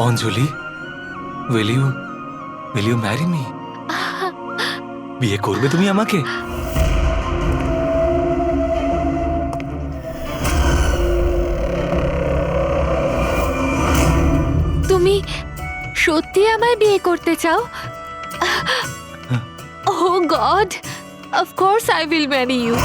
Anjali, will you marry me? বিয়ে করবে তুমি আমাকে? তুমি সত্যি আমায় বিয়ে করতে চাও? Oh God, of course I will marry you.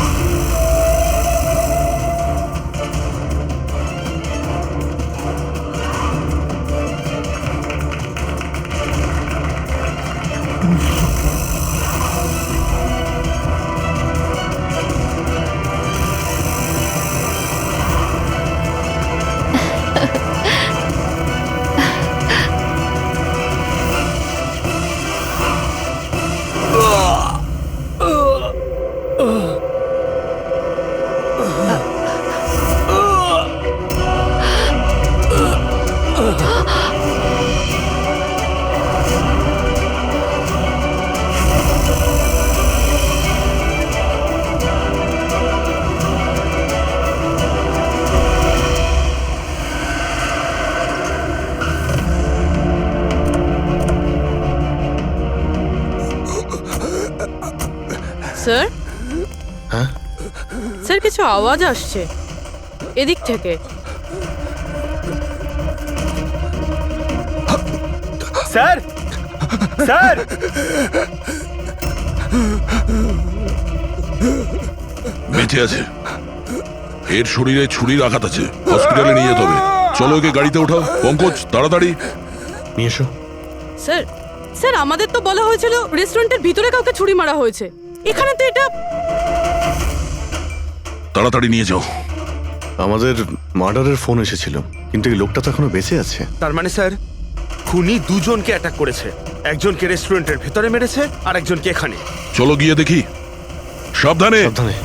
Sir, হ্যাঁ স্যার কিছু আওয়াজ আসছে এদিক থেকে। স্যার, স্যার, বেঁচে আছে। এর শরীরে ছুরির আঘাত আছে, হসপিটালে নিয়ে যেতে হবে। চলো ওকে গাড়িতে ওঠাও। পঙ্কজ, তাড়াতাড়ি নিয়ে এসো। স্যার, স্যার আমাদের তো বলা হয়েছিল রেস্টুরেন্টের ভিতরে কাউকে ছুরি মারা হয়েছে, এখানে তো এটা। তাড়াতাড়ি নিয়ে যাও। আমাদের মার্ডারের ফোন এসেছিল, কিন্তু এই লোকটা তো এখনো বেঁচে আছে। তার মানে স্যার খুনি দুজনকে অ্যাটাক করেছে, একজনকে রেস্টুরেন্টের ভেতরে মেরেছে আর একজনকে এখানে। চলো গিয়ে দেখি। সাবধানে। সাবধানে।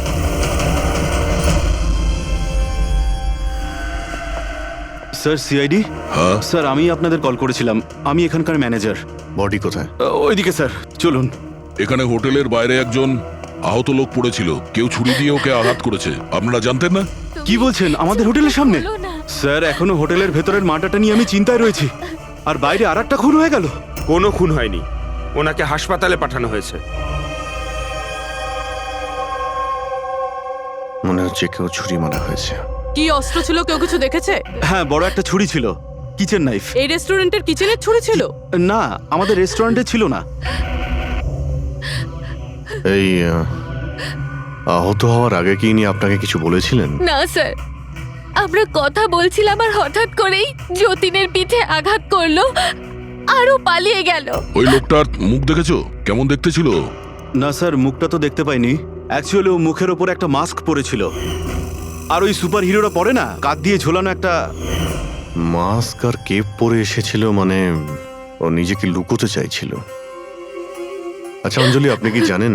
Sir, CID. হ্যাঁ, স্যার, আমি আপনাদের কল করেছিলাম। আমি এখানকার ম্যানেজার। বডি কোথায়? ওইদিকে স্যার, চলুন। এখানে হোটেলের বাইরে একজন আহত লোক পড়েছিল, কেউ ছুরি দিয়ে ওকে আঘাত করেছে। আপনারা জানতেন না? কি বলছেন? আমাদের হোটেলের সামনে? বলো না। স্যার, এখনো হোটেলের ভেতরের মার্ডারটা নিয়ে আমি চিন্তায় রয়েছি। আর বাইরে আরেকটা খুন হয়ে গেল। কোনো খুন হয়নি, ওনাকে হাসপাতালে পাঠানো হয়েছে। মনে হচ্ছে কেউ ছুরি মারা হয়েছে। কি অস্ত্র ছিল, কেউ কিছু দেখেছে? হ্যাঁ, বড় একটা ছুরি ছিল, কিচেন নাইফ। এই রেস্টুরেন্টের কিচেনের ছুরি ছিল? না, আমাদের রেস্টুরেন্টে ছিল না। এই আহত হওয়ার আগে কি ইনি আপনাকে কিছু বলেছিলেন? না স্যার, আমরা কথা বলছিলাম আর হঠাৎ করেই যতীনের পিঠে আঘাত করলো আরও পালিয়ে গেল। ওই লোকটার মুখ দেখেছো? কেমন দেখতে ছিল? না স্যার, মুখটা তো দেখতে পাইনি। অ্যাকচুয়ালি ও মুখের ওপর একটা মাস্ক পরেছিল। আর ওই সুপার হিরোরা পরে না, কাঁধ দিয়ে ঝোলানো একটা। মাস্ক আর কেপ পরে এসেছিল, মানে ও নিজেকে লুকোতে চাইছিল। আচ্ছা অঞ্জলি, আপনি কি জানেন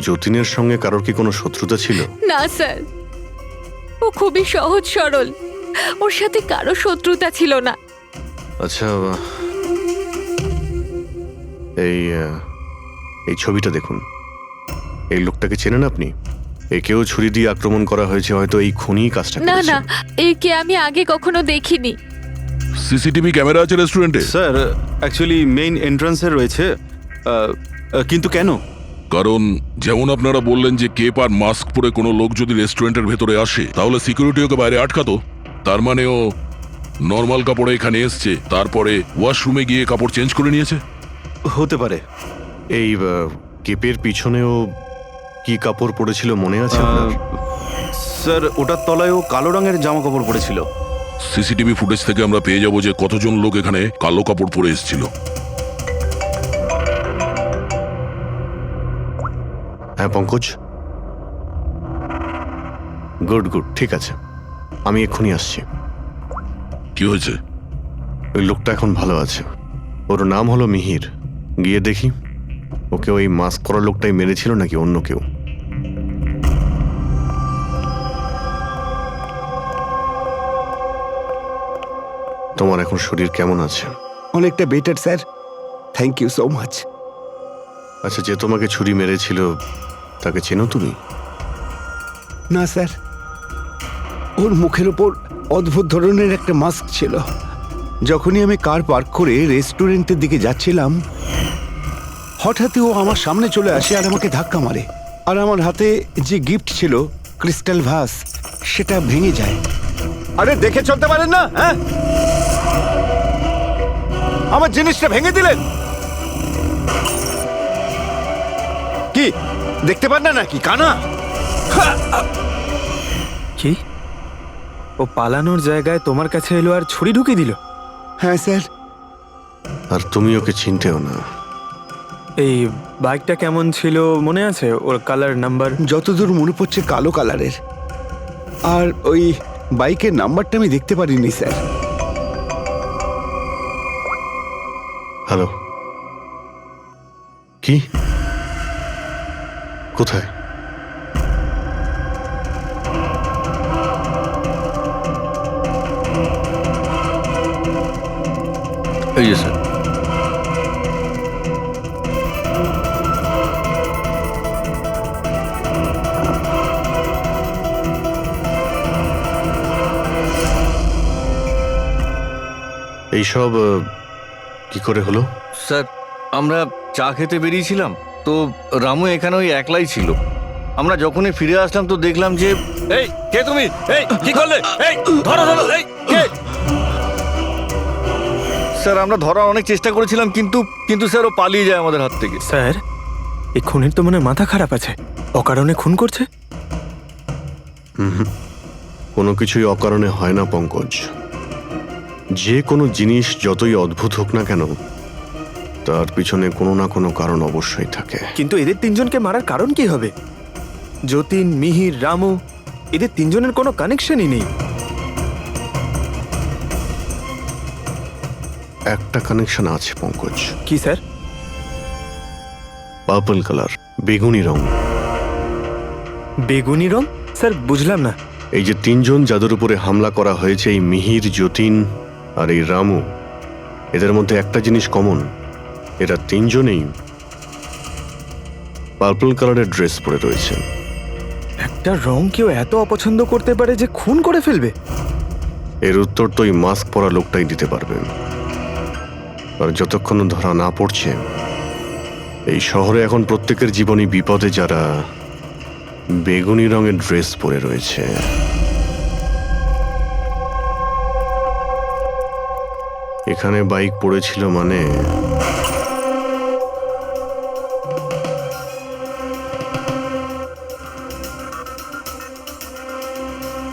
যতীনের সঙ্গে কারোর কি কোনো শত্রুতা ছিল? না স্যার, ও খুবই সহজ সরল, ওর সাথে কারো শত্রুতা ছিল না। আচ্ছা, এই ছবিটা দেখুন। এই লোকটাকে চেনেন আপনি? একেও ছুরি দিয়ে আক্রমণ করা হয়েছে, হয়তো এই খুনি কাজটা না করেছে। না, একে আমি আগে কখনো দেখিনি। সিসিটিভি ক্যামেরা আছে রেস্টুরেন্টে? স্যার, অ্যাকচুয়ালি মেইন এন্ট্রান্সে রয়েছে। কিন্তু কেন? কারণ যেমন আপনারা বললেন যে কেপ আর মাস্ক পরে কোনো লোক যদি রেস্টুরেন্টের ভেতরে আসে, তাহলে সিকিউরিটি ওকে বাইরে আটকাতো। তার মানে ও নর্মাল কাপড়ে এখানে এসছে, তারপরে ওয়াশরুমে গিয়ে কাপড় চেঞ্জ করে নিয়েছে। হতে পারে। এই কেপের পিছনেও কি কাপড় পরেছিল মনে আছে আপনার? স্যার, ওটার তলায় ও কালো রঙের জামা কাপড় পরেছিল। সিসিটিভি ফুটেজ থেকে আমরা পেয়ে যাব যে কতজন লোক এখানে কালো কাপড় পরে এসেছিল। হ্যাঁ পঙ্কজ, গুড গুড, ঠিক আছে, আমি এক্ষুনি আসছি। কি হয়েছে? ওই লোকটা এখন ভালো আছে, ওর নাম হলো মিহির। গিয়ে দেখি ওকে ওই মাস্ক পরা লোকটাই মেরেছিল নাকি অন্য কেউ। তোমার এখন শরীর কেমন আছে? অনেকটা better sir, thank you so much. আচ্ছা, যে তোমাকে ছুরি মেরেছিল তাকে চেনো তুমি? না স্যার, ওর মুখের ওপর অদ্ভুত ধরনের একটা মাস্ক ছিল, যখনই আমি কার পার্ক করে রেস্টুরেন্টের দিকে যাচ্ছিলাম হঠাৎই ও আমার সামনে চলে আসে আর আমাকে ধাক্কা মারে, আর আমার হাতে যে গিফট ছিল ক্রিস্টাল ভাস সেটা ভেঙে যায়। আরে দেখে চলতে পারেন না, হ্যাঁ? আমার জিনিসটা ভেঙে দিলেন। কি দেখতে পান না নাকি কানা? কি ও পালানোর জায়গায় তোমার কাছে এলো আর ছুরি ঢুকিয়ে দিল? হ্যাঁ স্যার। আর তুমি ওকে চিনতেও না। এই বাইকটা কেমন ছিল মনে আছে? ওর কালার, নাম্বার? যতদূর মনে পড়ছে কালো কালারের, আর ওই বাইকের নাম্বারটা আমি দেখতে পারিনি স্যার। হ্যালো, কি? কোথায়? এই যে স্যার। এইসব কি করে হলো? স্যার, আমরা চা খেতে বেরিয়েছিলাম, তো রামু এখানে ওই একলাই ছিল। আমরা যখনই ফিরে আসলাম তো দেখলাম যে এই কে তুমি, এই কি করলে, এই ধরো ধরো, এই কে? স্যার আমরা ধরার অনেক চেষ্টা করেছিলাম, কিন্তু স্যার ও পালিয়ে যায় আমাদের হাত থেকে। স্যার, এই খুনের তো মনে হয় মাথা খারাপ আছে, অকারণে খুন করছে। কোনো কিছুই অকারণে হয় না পঙ্কজ। যে কোনো জিনিস যতই অদ্ভুত হোক না কেন, তার পিছনে কোনো না কোনো কারণ অবশ্যই থাকে। কিন্তু এদের তিনজনকে মারার কারণ কি হবে? যতীন, মিহির, রামু, এদের তিনজনের কোনো কানেকশনই নেই। একটা কানেকশন আছে পঙ্কজ। কি স্যার? পার্পল কালার, বেগুনি রং। বেগুনি রং? স্যার বুঝলাম না। এই যে তিনজন যাদের উপরে হামলা করা হয়েছে, এই মিহির, যতীন আর এই রামু, এদের মধ্যে একটা জিনিস কমন, এরা তিনজনেই পার্পল কালারের ড্রেস পরে রয়েছে। একটা রং কেউ এত অপছন্দ করতে পারে যে খুন করে ফেলবে? এর উত্তর তো এই মাস্ক পরা লোকটাই দিতে পারবে। আর যতক্ষণ ধরা না পড়ছে, এই শহরে এখন প্রত্যেকের জীবনই বিপদে যারা বেগুনি রঙের ড্রেস পরে রয়েছে। এখানে বাইক পড়েছিল মানে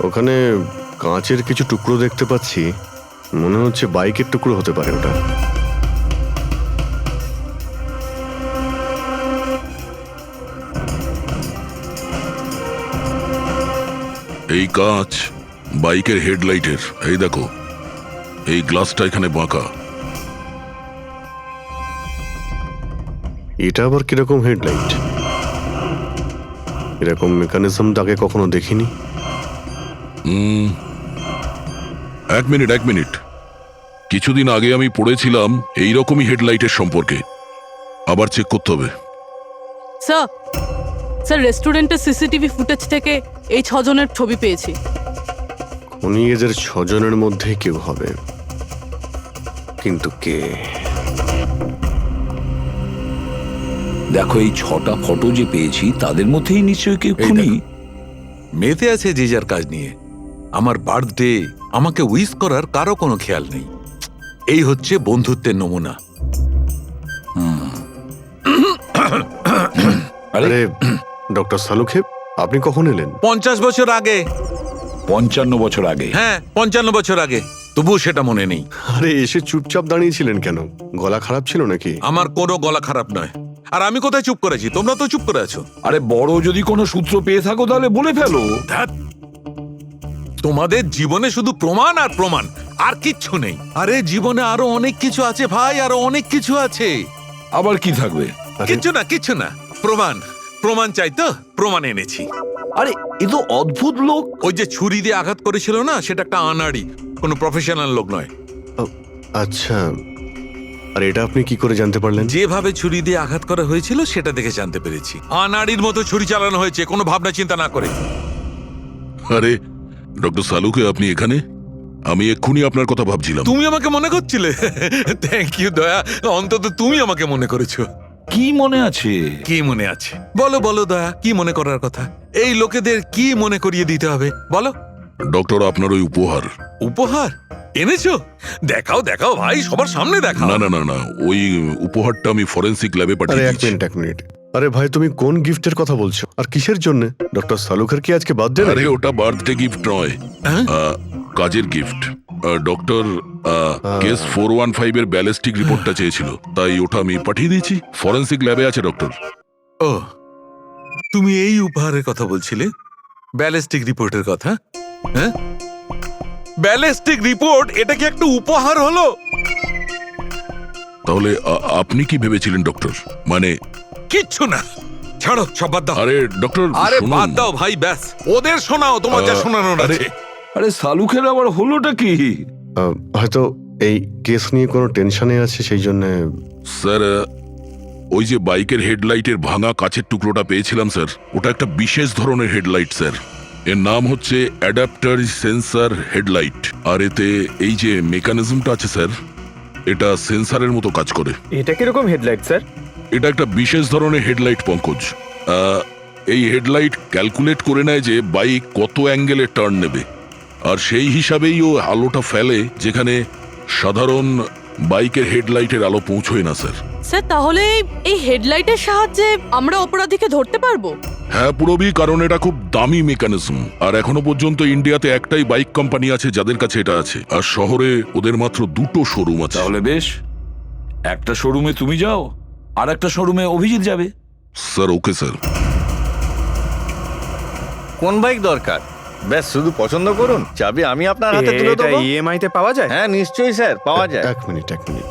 ওখানে কাঁচের কিছু টুকরো দেখতে পাচ্ছি, মনে হচ্ছে বাইকের টুকরো হতে পারে ওটা। এই কাঁচ বাইকের হেডলাইটের। এই দেখো, এই গ্লাসটা এখানে বাঁকা। এটা আবার কিরকম হেডলাইট? এরকম মেকানিজম তো আগে কখনো দেখিনি। এক মিনিট। কিছুদিন আগে আমি পড়েছিলাম এইরকমই হেডলাইটের সম্পর্কে। আবার চেক করতে হবে। স্যার রেস্টুরেন্টের সিসিটিভি ফুটেজ থেকে এই 6 জনের ছবি পেয়েছি। উনি এদের 6 জনের মধ্যে কেউ হবে, কিন্তু কে? দেখো, এই 6টা ফটো যে পেয়েছি তাদের মধ্যেই নিশ্চয়ই কেউ খুনি। মেতে আছে যে যার কাজ নিয়ে। আমার বার্থডে, আমাকে উইশ করার কারো কোনো খেয়াল নেই। এই হচ্ছে বন্ধুত্বের নমুনা। আরে ডক্টর সালুখে, আপনি কখন এলেন? 50 বছর আগে। 55 বছর আগে? হ্যাঁ, 55 বছর আগে। তবুও সেটা মনে নেই। আরে এসে চুপচাপ দাঁড়িয়েছিলেন কেন? গলা খারাপ ছিল নাকি? আমার কোনো গলা খারাপ নয়। আর আমি কোথায় চুপ করেছি? তোমরা তো চুপ করে আছো। আরে বড় যদি কোনো সূত্র পেয়ে থাকো তাহলে বলে ফেলো। ধ্যাৎ, তোমাদের জীবনে শুধু প্রমাণ আর প্রমাণ, আর কিচ্ছু নেই। আরে জীবনে আরো অনেক কিছু আছে ভাই, আরো অনেক কিছু আছে। আবার কি থাকবে? কিচ্ছু না। প্রমাণ চাই তো, প্রমাণ এনেছি। আরে এ তো অদ্ভুত লোক। ওই যে ছুরি দিয়ে আঘাত করেছিল না, সেটা একটা আনাড়ি, কোনো প্রফেশনাল লোক নয়। আচ্ছা, আর এটা আপনি কি করে জানতে পারলেন? যেভাবে ছুরি দিয়ে আঘাত করা হয়েছিল সেটা দেখে জানতে পেরেছি। আনাড়ির মতো ছুরি চালানো হয়েছে, কোনো ভাবনা চিন্তা না করে। আরে ডক্টর সালুকে, আপনি এখানে? আমি এক্ষুনি আপনার কথা ভাবছিলাম। তুমি আমাকে মনে করছিলে? থ্যাংক ইউ দয়া, অন্তত তুমি আমাকে মনে করেছো। কি মনে আছে? কি মনে আছে বলো বলো দয়া, কি মনে করার কথা? এই লোকেদের কি মনে করিয়ে দিতে হবে বলো। ডক্টর, আপনার ওই উপহার। উপহার এনেছো? দেখাও দেখাও ভাই, সবার সামনে দেখাও। না না না না, ওই উপহারটা আমি ফরেন্সিক ল্যাবে আরে পাঠিয়ে এক দিয়েছি। মিনিট এক মিনিট, আরে ভাই তুমি কোন গিফটের কথা বলছো আর কিসের জন্য? ডক্টর সালুখার কি আজকে বার্থডে? আরে ওটা বার্থডে গিফট নয়, হ্যাঁ? কাজের গিফট। ডক্টর কেস 415 এর ব্যালিস্টিক রিপোর্টটা চেয়েছিল, তাই ওটা আমি পাঠিয়ে দিয়েছি। ফরেন্সিক ল্যাবে আছে ডক্টর। ও, তুমি এই উপহারের কথা বলছিলে? ব্যালিস্টিক রিপোর্টের কথা? হ্যাঁ, ব্যালিস্টিক রিপোর্ট, এটা কি একটা উপহার হলো? তাহলে আপনি কি ভেবেছিলেন ডক্টর? মানে কিচ্ছু না, ছাড়ো সব বাদ দাও। আরে ডক্টর, আরে শুনুন। বাদ দাও ভাই, ব্যাস ওদের শোনাও তোমার যা শোনানোর আরে, আছে। আরে সালুখের আবার হলোটা কি? হয়তো এই কেস নিয়ে কোনো টেনশনে আছে সেই জন্য। স্যার, ওই যে বাইকের হেডলাইটের ভাঙা কাচের টুকরোটা পেয়েছিলাম স্যার, ওটা একটা বিশেষ ধরনের হেডলাইট স্যার। এর নাম হচ্ছে অ্যাডাপ্টার সেন্সর হেডলাইট। আর এতে এই যে মেকানিজমটা আছে স্যার, এটা সেন্সারের মতো কাজ করে। এটা কিরকম হেডলাইট স্যার? এটা একটা বিশেষ ধরনের হেডলাইট পঙ্কজ। এই হেডলাইট ক্যালকুলেট করে নেয় যে বাইক কত অ্যাঙ্গেলে টার্ন নেবে, আর সেই হিসাবেই ও আলোটা ফেলে যেখানে সাধারণ বাইকের হেডলাইটের আলো পৌঁছয় না স্যার। স্যার তাহলে এই হেডলাইটের সাহায্যে আমরা অপরাধীকে ধরতে পারবো? হ্যাঁ পুরবি, কারণ এটা খুব দামি মেকানিজম। আর এখনো পর্যন্ত ইন্ডিয়াতে একটাই বাইক কোম্পানি আছে যাদের কাছে এটা আছে, আর শহরে ওদের মাত্র 2টো শোরুম আছে। তাহলে বেশ, একটা শোরুমে তুমি যাও, আর একটা শোরুমে অভিজিৎ যাবে। Sir okay sir. কোন বাইক দরকার? ব্যাস শুধু পছন্দ করুন, চাবি আমি আপনার হাতে তুলে এটা দেবো। ইএমআই তে পাওয়া যায়? হ্যাঁ নিশ্চয়ই স্যার, পাওয়া যায়। এক মিনিট এক মিনিট,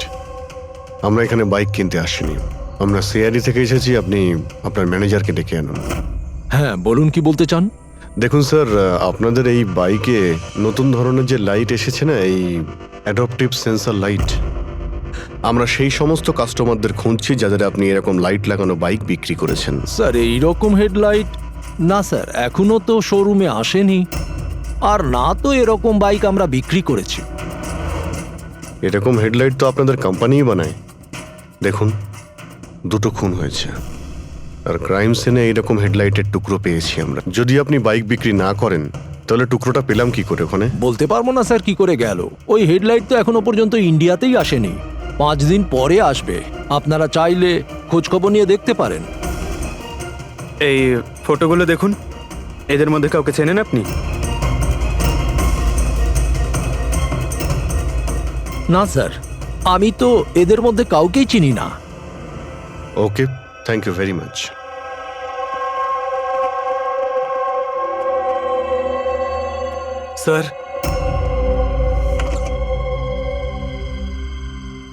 আমরা এখানে বাইক কিনতে আসিনি, আমরা সিআইডি থেকে এসেছি। আপনি আপনার ম্যানেজারকে ডেকে আনুন। হ্যাঁ বলুন, কি বলতে চান? দেখুন স্যার, আপনাদের এই বাইকে নতুন ধরনের যে লাইট এসেছে না, এই অ্যাডাপটিভ সেন্সর লাইট, আমরা সেই সমস্ত কাস্টমারদের খুঁজছি যাদের আপনি এরকম লাইট লাগানো বাইক বিক্রি করেছেন। স্যার এইরকম হেডলাইট না স্যার, এখনো তো শোরুমে আসেনি, আর না তো এরকম বাইক আমরা বিক্রি করেছি। এরকম হেডলাইট তো আপনাদের কোম্পানিই বানায়। দেখুন, 2টো খুন হয়েছে, আর ক্রাইম সিনে এইরকম হেডলাইটের টুকরো পেয়েছি আমরা। যদি আপনি বাইক বিক্রি না করেন তাহলে টুকরোটা পেলাম কি করে ওখানে? বলতে পারবো না স্যার কি করে গেল। ওই হেডলাইট তো এখনো পর্যন্ত ইন্ডিয়াতেই আসেনি, 5 দিন পরে আসবে। আপনারা চাইলে খোঁজ খবর নিয়ে দেখতে পারেন। এই ফটোগুলো দেখুন, এদের মধ্যে কাউকে চেনেন আপনি? না স্যার, আমি তো এদের মধ্যে কাউকেই চিনি না। Okay, thank you very much. Sir,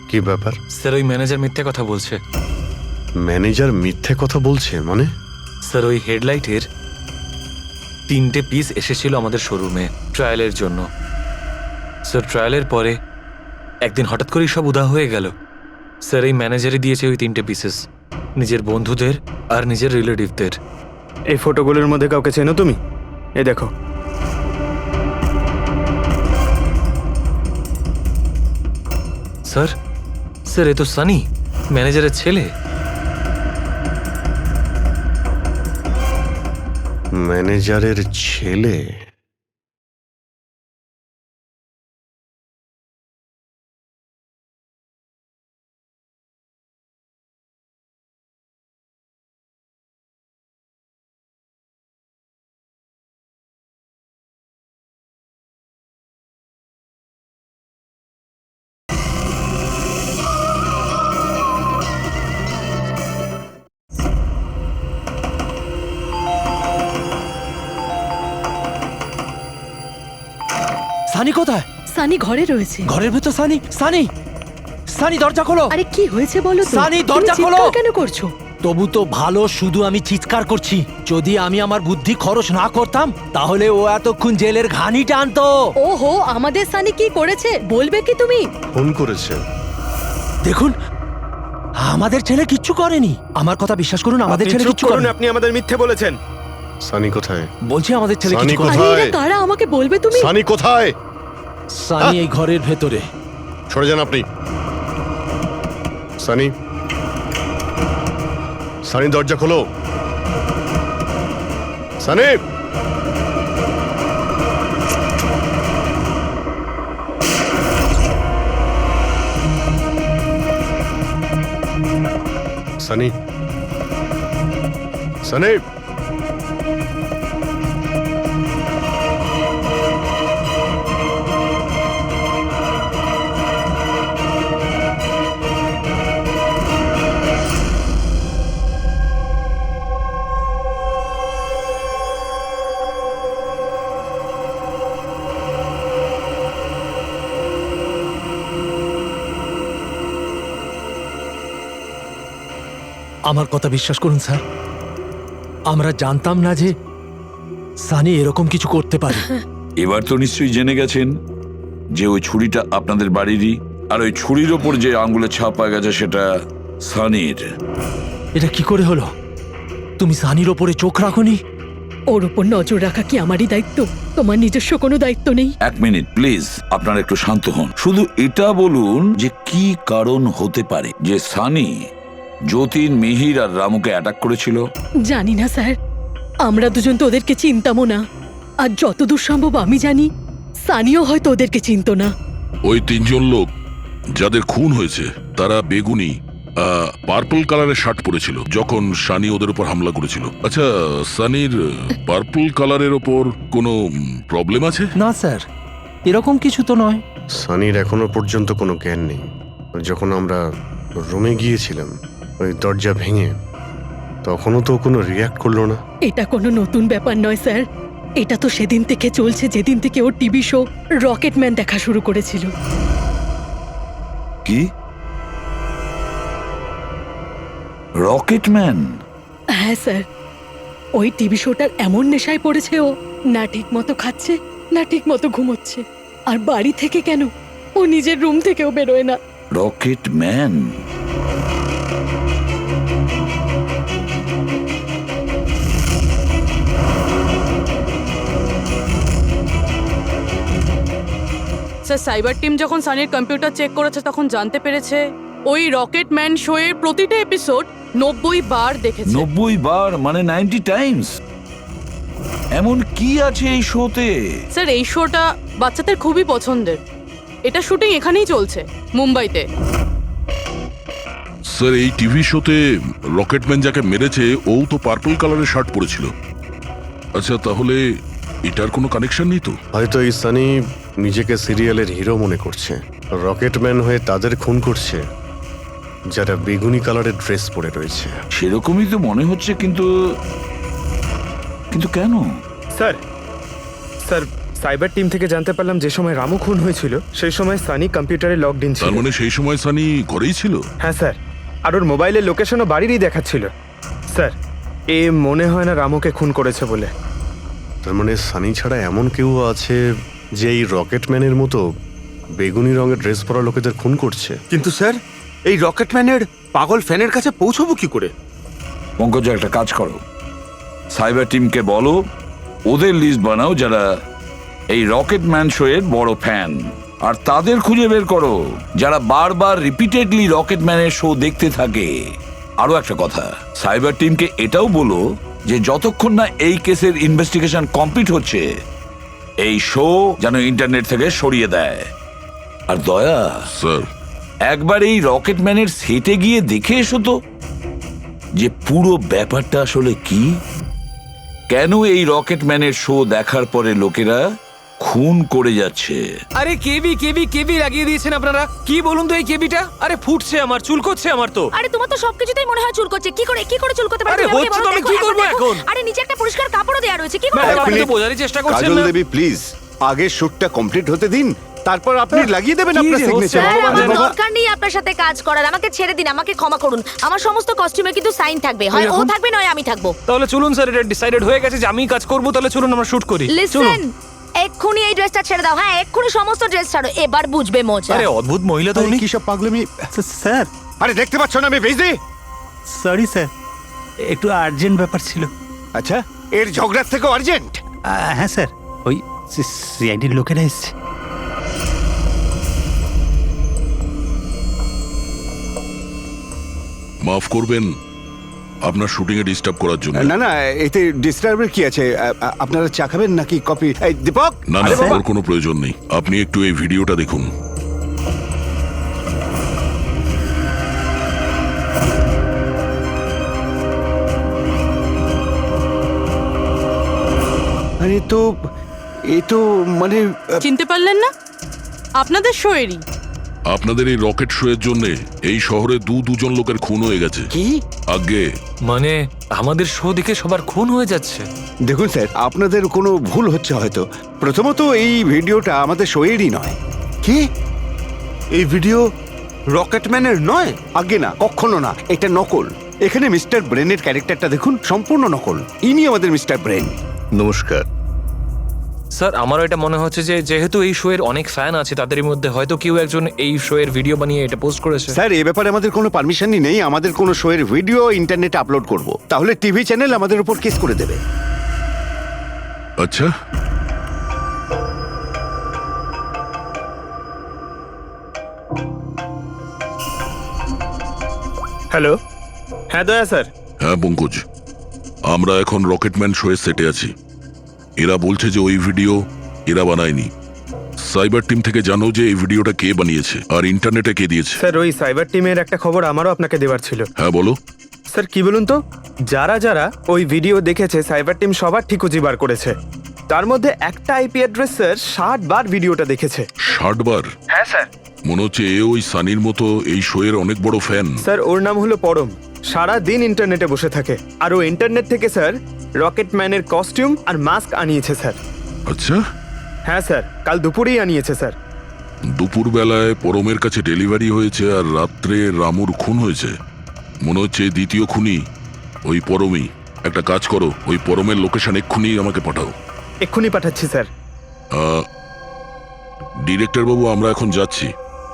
কি ব্যাপার? স্যার ওই ম্যানেজার মিথ্যে কথা বলছে। ম্যানেজার মিথ্যে কথা বলছে মানে? স্যার ওই হেডলাইটের 3টে পিস এসেছিল আমাদের শোরুমে ট্রায়ালের জন্য। স্যার ট্রায়ালের পরে একদিন হঠাৎ করেই সব উধাও হয়ে গেল। স্যার এই ম্যানেজারই দিয়েছে ওই 3টে পিসেস, নিজের বন্ধুদের আর নিজের রিলেটিভদের। এই ফটোগুলোর মধ্যে কাউকে চেনো তুমি? এই দেখো। স্যার, স্যার এ তো সানি, ম্যানেজারের ছেলে। ম্যানেজারের ছেলে? সানি কোথায়? সানি ঘরে রয়েছে। ঘরের ভেতর সানি? সানি, সানি দরজা খোলো। আরে কি হয়েছে বলো তো? সানি, তুমি দরজা চিৎকার খোলো। কেন করছো? তবু তো ভালো, শুধু আমি চিৎকার করছি। যদি আমি আমার বুদ্ধি খরচ না করতাম তাহলে ও এতক্ষণ জেলের ঘানি টানতো। ওহো, আমাদের সানি কি করেছে বলবে কি তুমি? ফোন করেছে। দেখুন, আমাদের ছেলে কিচ্ছু করেনি। আমার কথা বিশ্বাস করুন, আমাদের আপনি ছেলে চুপ কিচ্ছু করুন, করেনি। আপনি আমাদের মিথ্যে বলেছেন। সানি কোথায়? বলছি আমাদের ছেলে সানি কিছু করেনি। কোথায়? আরে এরা কারা আমাকে বলবে তুমি? সানি কোথায়? সানি এই ঘরের ভেতরে। সরে যান আপনি। সানি, সানি দরজা খোলো। সানি, সানি, সানি। আমার কথা বিশ্বাস করুন স্যার, আমরা জানতাম না যে সানি এরকম কিছু করতে পারে। এবার তো নিশ্চয়ই জেনে গেছেন যে ওই ছুরিটা আপনাদের বাড়িরই, আর ওই ছুরির ওপর যে আঙ্গুলের ছাপ পাওয়া গেছে সেটা সানির। এটা কি করে হলো? তুমি সানির ওপরে চোখ রাখোনি? ওর উপর নজর রাখা কি আমারই দায়িত্ব? তোমার নিজস্ব কোনো দায়িত্ব নেই? এক মিনিট প্লিজ, আপনারা একটু শান্ত হন। শুধু এটা বলুন যে কি কারণ হতে পারে যে সানি যতীন, মিহির আর রামুকে অ্যাটাক করেছিল। জানি না স্যার, আমরা দুজন তো ওদেরকে চিনতামও না। আর যতদূর সম্ভব আমি জানি সানিও হয়তো ওদেরকে চিনতো না। ওই তিনজন লোক যাদের খুন হয়েছে তারা বেগুনি পার্পল কালারের শার্ট পরেছিল যখন সানি ওদের উপর হামলা করেছিল। আচ্ছা, সানির পার্পল কালারের ওপর কোনো প্রবলেম আছে? না স্যার, এরকম কিছু তো নয়। সানির এখনো পর্যন্ত কোনো জ্ঞান নেই। যখন আমরা রুমে গিয়েছিলাম ওই দরজা ভেঙে, তখনও তো কোনো রিয়াক্ট করলো না। এটা কোনো নতুন ব্যাপার নয় স্যার, এটা তো সেদিন থেকে চলছে যেদিন থেকে ওর টিভি শো রকেটম্যান দেখা শুরু করেছিল। কি? রকেটম্যান? হ্যাঁ স্যার, ওই টিভি শোটার এমন নেশায় পড়েছে ও, না ঠিক মতো খাচ্ছে না ঠিক মতো ঘুমোচ্ছে। আর বাড়ি থেকে কেন, ও নিজের রুম থেকেও বেরোয় না। রকেটম্যান? স্যার, সাইবার টিম যখন সানির কম্পিউটার চেক করেছে তখন জানতে পেরেছে ওই রকেটম্যান শো এর প্রতিটা এপিসোড 90 বার দেখেছে। 90 বার মানে 90 টাইমস? এমন কি আছে এই শোতে? স্যার, এই শোটা বাচ্চাদের খুবই পছন্দের। এটা শুটিং এখানেই চলছে, মুম্বাইতে। স্যার, এই টিভি শোতে রকেটম্যান যাকে মেরেছে ও তো পার্পল কালারের শার্ট পরেছিল। আচ্ছা, তাহলে এটার কোনো কানেকশন নেই তো? হয়তো এই সানি নিজেকে সিরিয়ালের হিরো মনে করছে, রকেটম্যান হয়ে তাদের খুন করছে যারা বেগুনি কালারের ড্রেস পরে রয়েছে। সেরকমই তো মনে হচ্ছে, কিন্তু কিন্তু কেন? স্যার, সাইবার টিম থেকে জানতে পারলাম যে সময় রামু খুন হয়েছিল সেই সময় সানি কম্পিউটারে লগড ইন ছিল। তার মানে সেই সময় সানি ঘরেই ছিল? হ্যাঁ স্যার, আর ওর মোবাইলের লোকেশনও বাড়িরই দেখাচ্ছিল। স্যার, এ মনে হয় না রামুকে খুন করেছে বলে। তার মানে সানি ছাড়া এমন কেউ আছে যে এই রকেটম্যানের মতো বেগুনি রঙের ড্রেস পরা লোকেদের খুন করছে। কিন্তু স্যার, এই রকেটম্যানের পাগল ফ্যানের কাছে পৌঁছবো কি করে? পঙ্কজ, একটা কাজ করো, সাইবার টিমকে বলো ওদের লিস্ট বানাও যারা এই রকেটম্যান শো এর বড় ফ্যান, আর তাদের খুঁজে বের করো যারা বারবার রিপিটেডলি রকেটম্যানের শো দেখতে থাকে। আরো একটা কথা, সাইবার টিমকে এটাও বলো যে যতক্ষণ না এই কেসের ইনভেস্টিগেশন কমপ্লিট হচ্ছে এই শো যেন ইন্টারনেট থেকে সরিয়ে দেয়। আর দয়া স্যার, একবার এই রকেটম্যানের সেটে গিয়ে দেখে এসো তো যে পুরো ব্যাপারটা আসলে কি, কেন এই রকেটম্যানের শো দেখার পরে লোকেরা খুন করে যাচ্ছে। আরে কেবি লাগিয়ে দিয়েছেন আপনারা। কি বলুন তো এই কেবিটা? আরে ফুটছে, আমার চুলকোচ্ছে আমার তো। আরে তোমার তো সবকিছুতেই মনে হয় চুলকোচ্ছে। কি করে চুলকোতে পারে? আরে হচ্ছে তো, আমি কি করব এখন? আরে নিচে একটা পরিষ্কার কাপড়ও দেয়া রয়েছে, কি করে? আপনি তো বোঝারই চেষ্টা করছেন কাজল না। দেবী প্লিজ, আগে শুটটা কমপ্লিট হতে দিন, তারপর আপনি লাগিয়ে দেবেন আপনার সিগনেচার। স্যার, আমার দরকার নেই আপনার সাথে কাজ করার। আমাকে ছেড়ে দিন, আমাকে ক্ষমা করুন। আমার সমস্ত কস্টিউমে কিন্তু সাইন থাকবে, হয় ও থাকবে নয় আমি থাকবো। তাহলে চলুন স্যার, এটা ডিসাইডেড হয়ে গেছে যে আমিই কাজ করব। তাহলে চলুন আমরা শুট করি। লিসেন, এক্ষুনি এই ড্রেসটা ছেড়ে দাও। হ্যাঁ, এক্ষুনি সমস্ত ড্রেস ছাড়ো, এবার বুঝবে মজা। আরে অদ্ভুত মহিলা তো উনি। কি সব পাগলামি স্যার? আরে দেখতে পাচ্ছ না আমি বিজি? সরি স্যার, একটু আর্জেন্ট ব্যাপার ছিল। আচ্ছা, এর ঝগড়ার থেকে আর্জেন্ট? হ্যাঁ স্যার, ওই সিআইডির লোকেরা এসছে। মাফ করবেন আপনার শুটিং এ ডিস্টার্ব করার জন্য। না না, এতে ডিস্টার্বের কি আছে? আপনারা চা খাবেন নাকি কফি? এই দীপক, না না, আরে বাবা। ওর কোনো প্রয়োজন নেই। আপনি একটু এই ভিডিওটা দেখুন। আরে তো এ তো মানে চিনতে পারলেন না? আপনাদের শোয়েরই। আপনাদের এই রকেট শো এর জন্য এই শহরে দুজন লোকের খুন হয়ে গেছে। কি? আগে মানে আমাদের শো দেখে সবার খুন হয়ে যাচ্ছে। দেখুন স্যার, আপনাদের কোনো ভুল হচ্ছে হয়তো। প্রথমত এই ভিডিওটা আমাদের শোয়েরই নয়। কি এই ভিডিও রকেটম্যানের নয়? আগে না, কখনো না, এটা নকল। এখানে মিস্টার ব্রেনের ক্যারেক্টারটা দেখুন, সম্পূর্ণ নকল। ইনি আমাদের মিস্টার ব্রেন। নমস্কার। স্যার আমারও এটা মনে হচ্ছে যে যেহেতু এই শো এর অনেক ফ্যান আছে, তাদের মধ্যে হয়তো কেউ একজন এই শো এর ভিডিও বানিয়ে এটা পোস্ট করেছে। স্যার, এ ব্যাপারে আমাদের কোনো পারমিশনই নেই। আমাদের কোনো শোয়ের ভিডিও ইন্টারনেটে আপলোড করব, তাহলে টিভি চ্যানেল আমাদের উপর কেস করে দেবে। আচ্ছা, হ্যালো, হ্যাঁ দয়া স্যার। হ্যাঁ পঙ্কজ, আমরা এখন রকেটম্যান শো এর সেটে আছি। এরা বলছে যে ওই ভিডিও এরা বানায়নি। সাইবার টিম থেকে জানো যে এই ভিডিওটা কে বানিয়েছে আর ইন্টারনেটে কে দিয়েছে। স্যার ওই সাইবার টিমের একটা খবর আমারও আপনাকে দেওয়ার ছিল। হ্যাঁ বলো। স্যার কি বলুন তো, যারা যারা ওই ভিডিও দেখেছে সাইবার টিম সবার ঠিকুজি বার করেছে। তার মধ্যে একটা আইপি অ্যাড্রেস স্যার 60 বার ভিডিওটা দেখেছে। 60 বার? হ্যাঁ স্যার। মনে হচ্ছে এ ওই সানির মতো এই শো এর অনেক বড় ফ্যান। স্যার ওর নাম হলো পরম। সারা দিন ইন্টারনেটে বসে থাকে, আর ও ইন্টারনেট থেকে স্যার রকেটম্যানের কস্টিউম আর মাস্ক আনিয়েছে স্যার। আচ্ছা। হ্যাঁ স্যার, কাল দুপুরেই আনিয়েছে স্যার। দুপুর বেলায় পরমের কাছে ডেলিভারি হয়েছে আর রাত্রে রামুর খুন হয়েছে। মনে হচ্ছে দ্বিতীয় খুনি ওই পরমই। একটা কাজ করো, ওই পরমের লোকেশন এক্ষুনি আমাকে পাঠাও। এক্ষুনি পাঠাচ্ছি স্যার। ডিরেক্টর বাবু, আমরা এখন যাচ্ছি,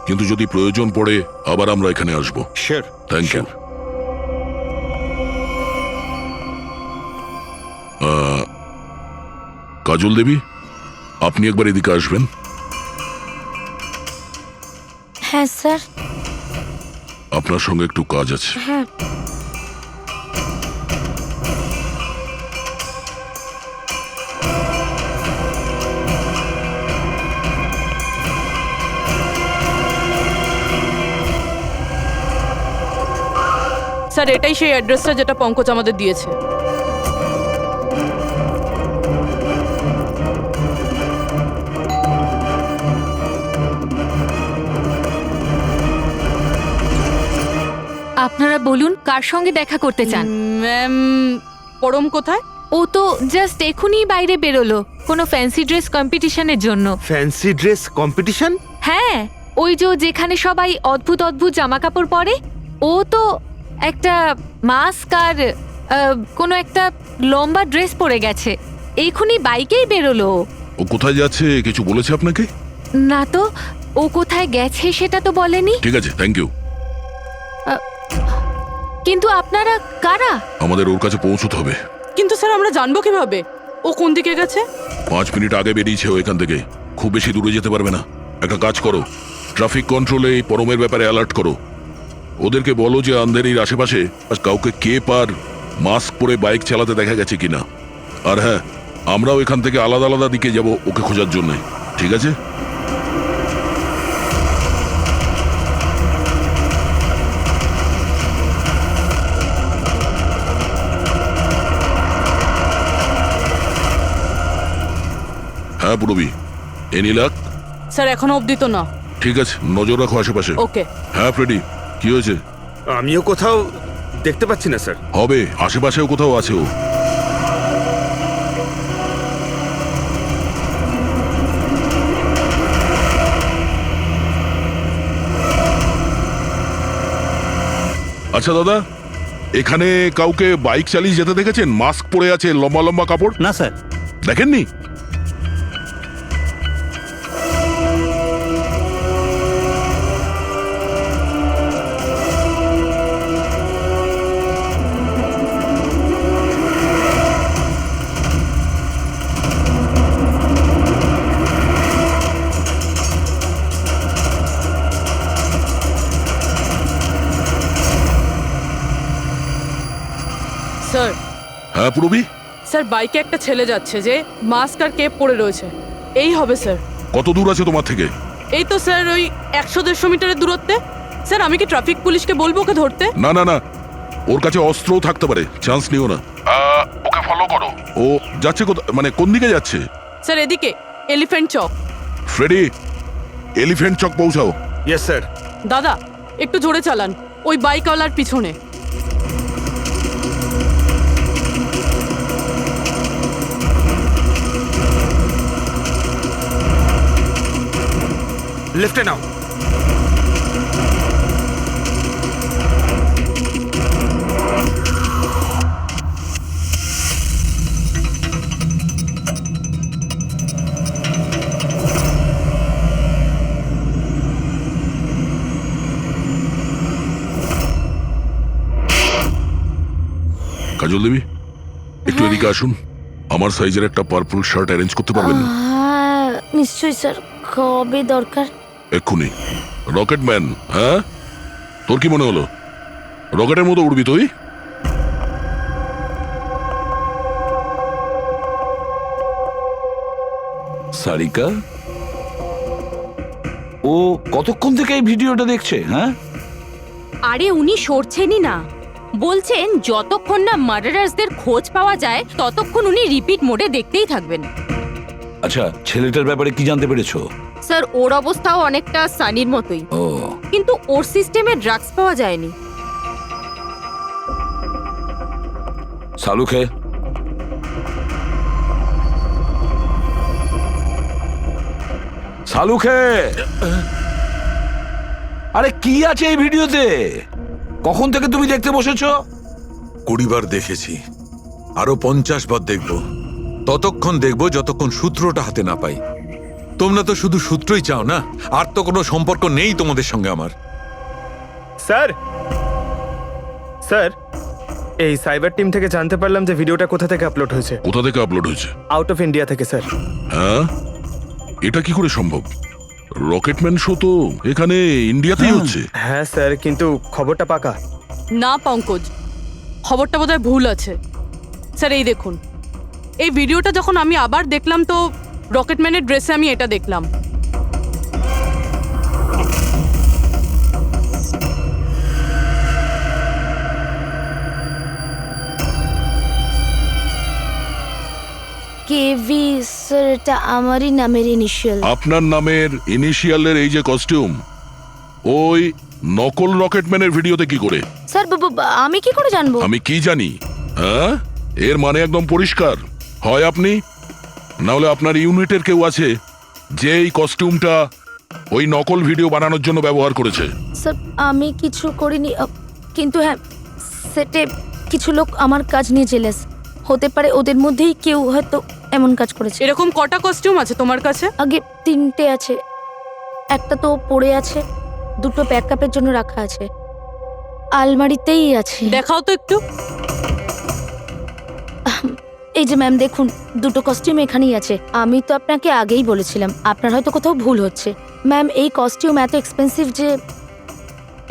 কিন্তু যদি প্রয়োজন পড়ে আবার আমরা এখানে আসবো। Sure. Thank you. Kajal Devi, আপনি একবার এদিকে আসবেন। হ্যাঁ স্যার। আপনার সঙ্গে একটু কাজ আছে। হ্যাঁ। স্যার, এটাই সেই অ্যাড্রেসটা যেটা পঙ্কজ আমাদের দিয়েছে। আপনারা বলুন কার সঙ্গে দেখা করতে চান? ম্যাম, পরম কোথায়? ও তো জাস্ট এখনই বাইরে বেরোলো কোনো ফ্যান্সি ড্রেস কম্পিটিশনের জন্য। Fancy dress competition? হ্যাঁ, ওই যে যেখানে সবাই অদ্ভুত অদ্ভুত জামা কাপড় পরে, ও তো একটা মাস্ক আর কোনো একটা লম্বা ড্রেস পরে গেছে। এখনই বাইকেই বেরোলো। ও কোথায় যাচ্ছে কিছু বলেছে আপনাকে? না তো, ও কোথায় গেছে সেটা তো বলেনি। ঠিক আছে, থ্যাংক ইউ। কিন্তু আপনারা কারা? আমাদের ওর কাছে পৌঁছতে হবে। কিন্তু স্যার, আমরা জানবো কিভাবে ও কোন দিকে গেছে? 5 মিনিট আগে বেরিয়েছে ও এখান থেকে। খুব বেশি দূরে যেতে পারবে না। একটা কাজ করো, ট্রাফিক কন্ট্রোলে এই পরমের ব্যাপারে অ্যালার্ট করো। ওদেরকে বলো যে আন্ধেরির আশেপাশে কাউকে কেপ আর মাস্ক পরে বাইক চালাতে দেখা গেছে কিনা। আর হ্যাঁ, আমরাও এখান থেকে আলাদা আলাদা দিকে যাব ওকে খোঁজার জন্য। ঠিক আছে? হ্যাঁ পুরবি, এনি লাক? স্যার, এখনো অবধি তো না। ঠিক আছে, নজর রাখো আশেপাশে। ওকে। হ্যাঁ ফ্রেডি, কি হয়েছে? আমিও কোথাও দেখতে পাচ্ছি না স্যার। হবে, আশেপাশেও কোথাও আছে ও। আচ্ছা দাদা, এখানে কাউকে বাইক চালিয়ে যেতে দেখেছেন? মাস্ক পরে আছে, লম্বা লম্বা কাপড়? না স্যার। দেখেননি? হ্যাঁ পুরবি, স্যার বাইকে একটা ছেলে যাচ্ছে যে মাস্ক আর কেপ পরে রয়েছে। এই হবে স্যার। কত দূর আছে তোমার থেকে? এই তো স্যার ওই 100-150 মিটারের দূরত্বে। স্যার আমি কি ট্রাফিক পুলিশকে বলবো ওকে ধরতে? না না না, ওর কাছে অস্ত্রও থাকতে পারে, চান্স নিও না। ওকে ফলো করো। ও যাচ্ছে মানে কোন দিকে যাচ্ছে? স্যার এদিকে elephant chowk. Freddie, elephant chowk পৌঁছাও। Yes sir. দাদা একটু জোরে চালান, ওই বাইকওয়ালার পিছনে। লিফটে নাও। কাজল দেবী, একটু এদিকে আসুন। আমার সাইজের একটা পার্পল শার্ট অ্যারেঞ্জ করতে পারবেন? হ্যাঁ নিশ্চয়ই স্যার, কবে দরকার? এক্ষুনি। রকেটম্যান, হ্যাঁ? তোর কি মনে হলো রকেটের মতো উড়বি তুই? সারিকা, ও কতক্ষণ থেকে এই ভিডিওটা দেখছে? হ্যাঁ, আরে উনি সরছেনই না, বলছেন যতক্ষণ না মার্ডারার্সদের খোঁজ পাওয়া যায় ততক্ষণ উনি রিপিট মোডে দেখতেই থাকবেন। আচ্ছা, ছেলেটার ব্যাপারে কি জানতে পেরেছো? স্যার ওর অবস্থাও অনেকটা সানির মতোই, ও, কিন্তু ওর সিস্টেমে ড্রাগস পাওয়া যায়নি। সালুকে, সালুকে, আরে কি আছে এই ভিডিওতে? কখন থেকে তুমি দেখতে বসেছো? 20 বার দেখেছি, আরো 50 বার দেখব। ততক্ষণ দেখব যতক্ষণ সূত্রটা হাতে না পাই। তোমরা তো শুধু সূত্রই চাও না, আর তো কোনো সম্পর্ক নেই তোমাদের সঙ্গে আমার। স্যার, স্যার, এই সাইবার টিম থেকে জানতে পারলাম যে ভিডিওটা কোথা থেকে আপলোড হয়েছে। কোথা থেকে আপলোড হয়েছে? আউট অফ ইন্ডিয়া থেকে স্যার। হ্যাঁ, এটা কি করে সম্ভব? রকেটম্যান শো তো এখানে ইন্ডিয়াতেই হচ্ছে। হ্যাঁ স্যার, কিন্তু খবরটা পাকা। না পঙ্কজ, খবরটা বোধহয় ভুল আছে। স্যার এই দেখুন, এই ভিডিওটা যখন আমি আবার দেখলাম তো রকেটম্যানের ড্রেসে আমি এটা দেখলাম। কেভি স্যার, এটা আমারই নামের ইনিশিয়াল। আপনার নামের ইনিশিয়ালের এই যে কস্টিউম, ওই নকল রকেটম্যানের ভিডিওতে কি করে? স্যার আমি কি করে জানবো? আমি কি জানি? হ্যাঁ, এর মানে একদম পরিষ্কার, হয় আপনি না হলে আপনার ইউনিটের কেউ আছে যে এই কস্টিউমটা ওই নকল ভিডিও বানানোর জন্য ব্যবহার করেছে। স্যার আমি কিছু করিনি, কিন্তু হ্যাঁ সেটে কিছু লোক আমার কাজ নিয়ে জেলেস। হতে পারে ওদের মধ্যেই কেউ হয়তো এমন কাজ করেছে। এরকম কটা কস্টিউম আছে তোমার কাছে? আগে 3টে আছে, একটা তো পড়ে আছে, 2টো ব্যাকআপের জন্য রাখা আছে, আলমারিতেই আছে। দেখাও তো একটু। এই যে ম্যাম দেখুন, 2টো কস্টিউম এখানেই আছে। আমি তো আপনাকে আগেই বলেছিলাম, আপনার হয়তো কোথাও ভুল হচ্ছে। ম্যাম এই কস্টিউম এত এক্সপেন্সিভ যে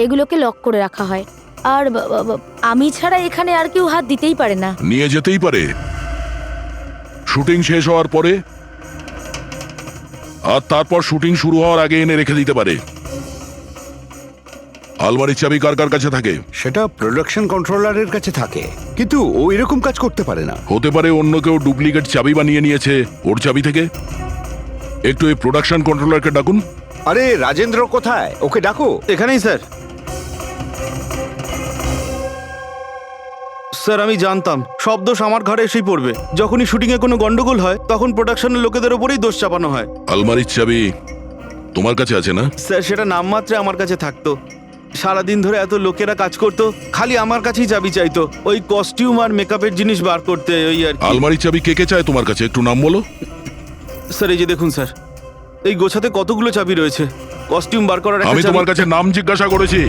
এগুলোকে লক করে রাখা হয়, আর আমি ছাড়া এখানে আর কেউ হাত দিতেই পারে না। নিয়ে যেতেই পারে শুটিং শেষ হওয়ার পরে, আর তারপর শুটিং শুরু হওয়ার আগে এনে রেখে দিতে পারে। আলমারির চাবি কার কার কাছে থাকে? সেটা প্রোডাকশন কন্ট্রোলারের কাছে থাকে, কিন্তু ও এরকম কাজ করতে পারে না। হতে পারে অন্য কেউ ডুপ্লিকেট চাবি বানিয়ে নিয়েছে ওর চাবি থেকে। একটু এই প্রোডাকশন কন্ট্রোলারকে ডাকুন। আরে রাজেন্দ্র কোথায়? ওকে ডাকো। এখানেই স্যার। স্যার আমি জানতাম সব দোষ আমার ঘরে এসেই পড়বে। যখনই শুটিংয়ে কোনো গন্ডগোল হয় তখন প্রোডাকশনের লোকেদের ওপরেই দোষ চাপানো হয়। আলমারির চাবি তোমার কাছে আছে না? স্যার সেটা নামমাত্রে আমার কাছে থাকতো। সারাদিন ধরে এত লোকেরা কাজ করতো, খালি আমার কাছেই চাবি চাইতো ওই কস্টিউম আর মেকআপের জিনিস বার করতে, ওই আর কি। আলমারির চাবি কে কে চায় তোমার কাছে? একটু নাম বলো। স্যার এই যে দেখুন স্যার, এই গোছাতে কতগুলো চাবি রয়েছে। কস্টিউম বার করার একটা আমি তোমার কাছে নাম জিজ্ঞাসা করেছি,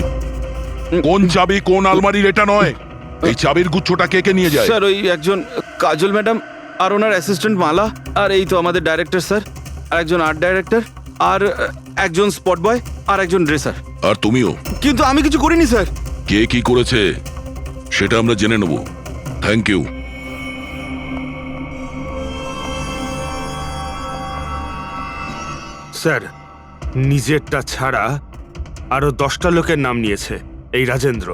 কোন চাবি কোন আলমারির এটা নয়। এই চাবির গুচ্ছটা কে কে নিয়ে যায়? স্যার ওই একজন কাজল ম্যাডাম আর ওনার অ্যাসিস্ট্যান্ট মালা, আর এই তো আমাদের ডাইরেক্টর স্যার, আর একজন আর্ট ডাইরেক্টর, আর একজন স্পট বয়, আর একজন ড্রেসার। আর তুমিও? কিন্তু আমি কিছু করিনি স্যার। কে কি করেছে সেটা আমরা জেনে নেব। Thank you. স্যার নিজেরটা ছাড়া আরো 10টা লোকের নাম নিয়েছে এই রাজেন্দ্র।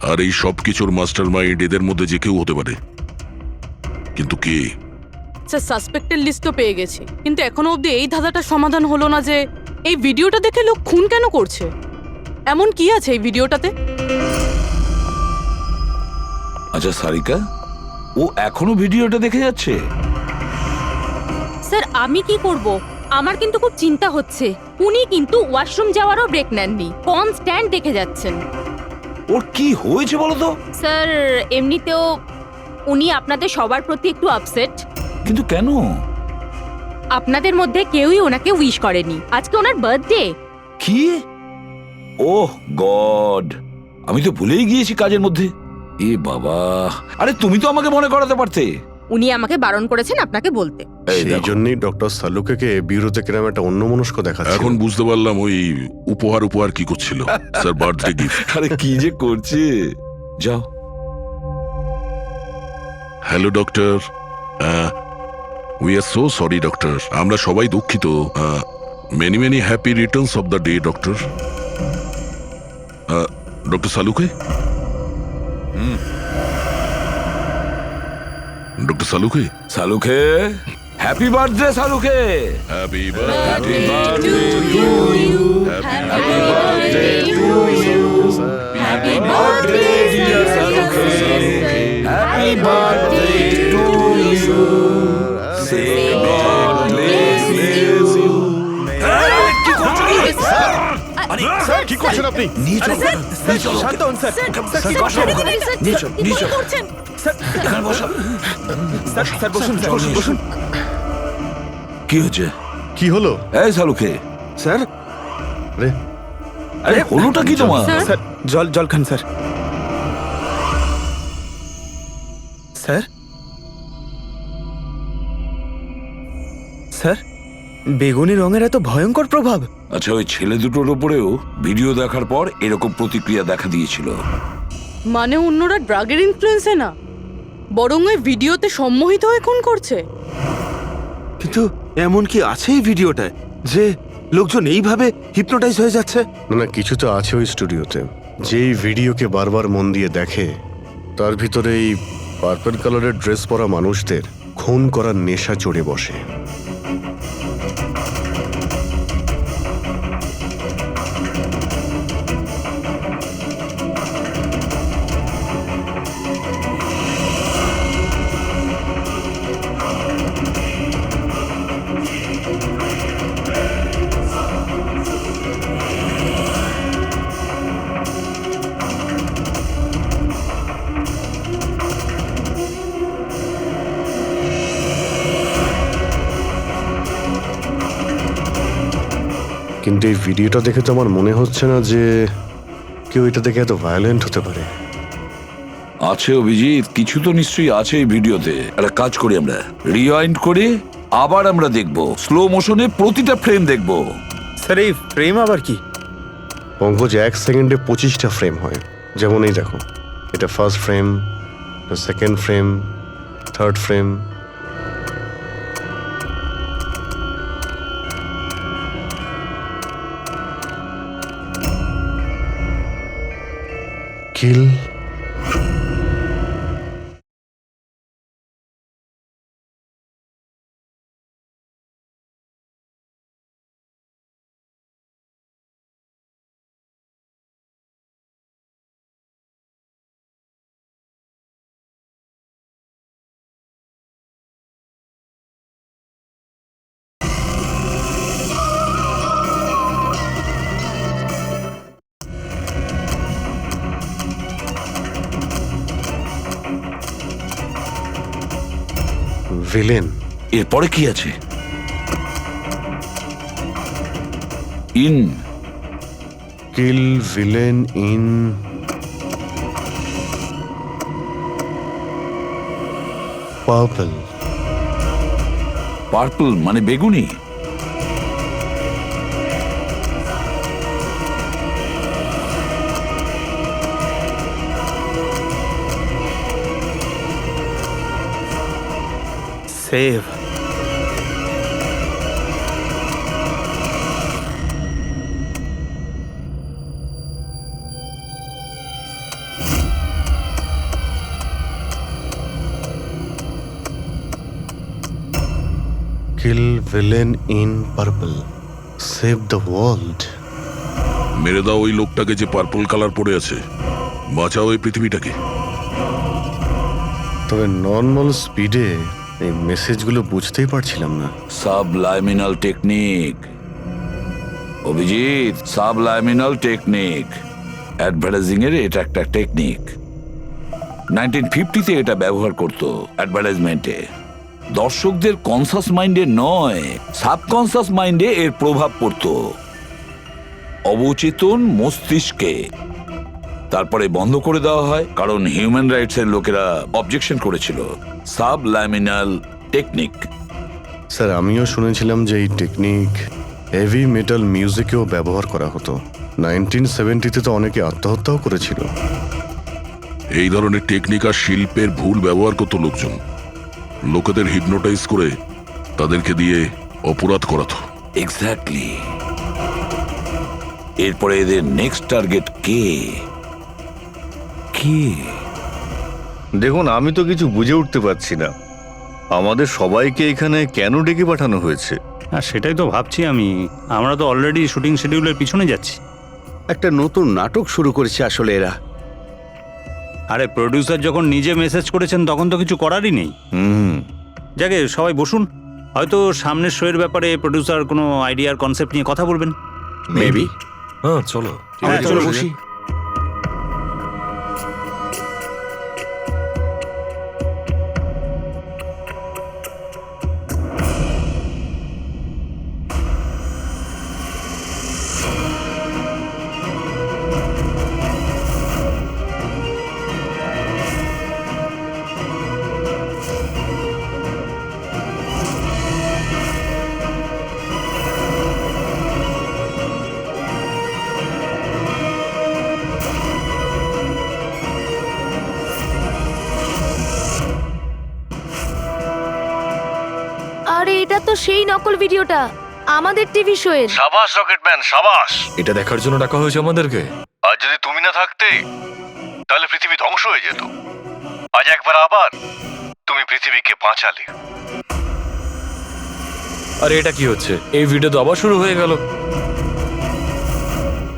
আর এই সব কিছুর মাস্টার মাইন্ড এদের মধ্যে যে কেউ হতে পারে, কিন্তু কে? স্যার সাসপেক্টেড লিস্ট তো পেয়ে গেছি, কিন্তু এখনো অবধি এই ধাঁধাটার সমাধান হলো না যে এই ভিডিওটা দেখে লোক খুন কেন করছে। এমন কি আছে এই ভিডিওটাতে? আচ্ছা সারিকা, ও এখনো ভিডিওটা দেখে যাচ্ছে? স্যার আমি কি করব? আমার কিন্তু খুব চিন্তা হচ্ছে। উনি কিন্তু ওয়াশরুম যাওয়ারও ব্রেক নেননি, কনস্ট্যান্ট দেখে যাচ্ছেন। ওর কি হয়েছে বলো তো? স্যার এমনিতেও উনি আপনাদের সবার প্রতি একটু আপসেট। কিন্তু কেন? আপনাদের মধ্যে কেউই ওনাকে উইশ করেনি। আজকে ওনার বার্থডে। কি? ওহ গড, আমি তো ভুলেই গিয়েছি কাজের মধ্যে। এ বাবা, আরে তুমি তো আমাকে মনে করাতে পারতে। উনি আমাকে বারণ করেছেন আপনাকে বলতে। সেই জন্যই ডক্টর সালুকে বিউরোতে কিরম একটা অন্যমনস্ক দেখাচ্ছে। এখন বুঝতে পারলাম ওই উপহার কি করছিল। Sir birthday gift. আরে কি যে করছে। যাও। Hello doctor, we are so sorry doctor, আমরা সবাই দুঃখিত। Many many happy returns of the day doctor. Doctor Saluke, doctor Saluke, Saluke, happy birthday Saluke. Happy birthday to you, happy birthday to you, happy birthday dear Saluke, happy birthday to you, say God bless you. কি করছো? Sir কি করছেন আপনি? নিয়ে চলো, নিয়ে চলো। শান্ত হন স্যার। স্যার, বসো, নিয়ে চলো, নিয়ে চলো। এখানে বসো। স্যার বসুন, বসুন, বসুন। কি হচ্ছে? কি হলো? এই সালুকে। স্যার আরে আরে হলোটা কি তোমার? স্যার জল খান স্যার। স্যার স্যার বেগুনি রঙের এত ভয়ঙ্কর প্রভাব। আচ্ছা, ওই ছেলে দুটোর উপরেও ভিডিও দেখার পর এরকম প্রতিক্রিয়া দেখা দিয়েছিল। মানে অন্যরা ড্রাগের ইনফ্লুয়েন্সে না, বরং ওই ভিডিওতে সম্মোহিত হয়ে খুন করছে। কিন্তু এমন কি আছে এই ভিডিওটায় যে লোকজন এইভাবে হিপনোটাইজ হয়ে যাচ্ছে? না কিছু তো আছে ওই স্টুডিওতে। যেই ভিডিওকে বারবার মন দিয়ে দেখে তার ভিতরে এই পার্পল কালারের ড্রেস পরা মানুষদের খুন করার নেশা চড়ে বসে। কিন্তু এই ভিডিওটা দেখে তো আমার মনে হচ্ছে না যে কেউ এটা দেখে এত ভায়োলেন্ট হতে পারে। আছে অভিজিৎ, কিছু তো নিশ্চয়ই আছে এই ভিডিওতে। একটা কাজ করি, আমরা রিওয়াইন্ড করে আবার আমরা দেখব, স্লো মোশনে প্রতিটা ফ্রেম দেখব। স্যার এই ফ্রেম আবার কি? পঙ্কজ, 1 সেকেন্ডে 25টা ফ্রেম হয়। যেমন এই দেখো, এটা first frame, second frame, third frame. Kill. Villain. এরপরে কি আছে? In kill villain in purple. Purple মানে বেগুনি। Save. Villain in purple save the world. মেরে দাও ওই লোকটাকে যে পার্পল কালার পরে আছে, বাঁচাও এই পৃথিবীটাকে। তবে নর্মাল স্পিডে এই মেসেজগুলো বুঝতেই পারছিলাম না। সাবলাইমিনাল টেকনিক অভিজিৎ, সাবলাইমিনাল টেকনিক। অ্যাডভার্টাইজিং এর এটা একটা টেকনিক। 1950-তে এটা ব্যবহার করত অ্যাডভার্টাইজমেন্টে। দর্শকদের কনসাস মাইন্ডে নয়, সাবকনসাস মাইন্ডে এর প্রভাব পড়ত, অবচেতন মস্তিষ্কে। তারপরে বন্ধ করে দেওয়া হয় কারণ হিউম্যান রাইটস এর লোকেরা অবজেকশন করেছিল। সাবলাইমিনাল টেকনিক। স্যার, আমিও শুনেছিলাম যে এই টেকনিক হেভি মেটাল মিউজিকেও ব্যবহার করা হতো। 1970-তে তো অনেকে আত্মহত্যাও করেছিল। এই ধরনের টেকনিক আর শিল্পের ভুল ব্যবহার করত লোকজন। লোকেদের হিপনোটাইজ করে তাদেরকে দিয়ে অপরাধ করাতো। এক্স্যাক্টলি। এরপরে এদের নেক্সট টার্গেট কে? দেখুন, আমি তো কিছু বুঝে উঠতে পারছি না। আমাদের সবাইকে এখানে কেন ডেকে পাঠানো হয়েছে? হ্যাঁ, সেটাই তো ভাবছি আমি। আমরা তো অলরেডি শুটিং শিডিউলের পিছনে যাচ্ছি। একটা নতুন নাটক শুরু করেছে আসলে এরা। আরে প্রডিউসার যখন নিজে মেসেজ করেছেন তখন তো কিছু করারই নেই। যাকে সবাই বসুন, হয়তো সামনের শোয়ের ব্যাপারে প্রডিউসার কোনো আইডিয়ার কনসেপ্ট নিয়ে কথা বলবেন। মেবি। হ্যাঁ, চলো চলো বসি। আরে এটা তো সেই নকল ভিডিওটা আমাদের টিভি শোয়ের। সাবাস রকেটম্যান, সাবাস। এটা দেখার জন্য ডাকা হয়েছে আমাদেরকে। আর যদি তুমি না থাকতে তাহলে পৃথিবী ধ্বংস হয়ে যেত। আজ একবার আবার তুমি পৃথিবীকে বাঁচালে। আরে এটা কি হচ্ছে? এই ভিডিও তো আবার শুরু হয়ে গেল।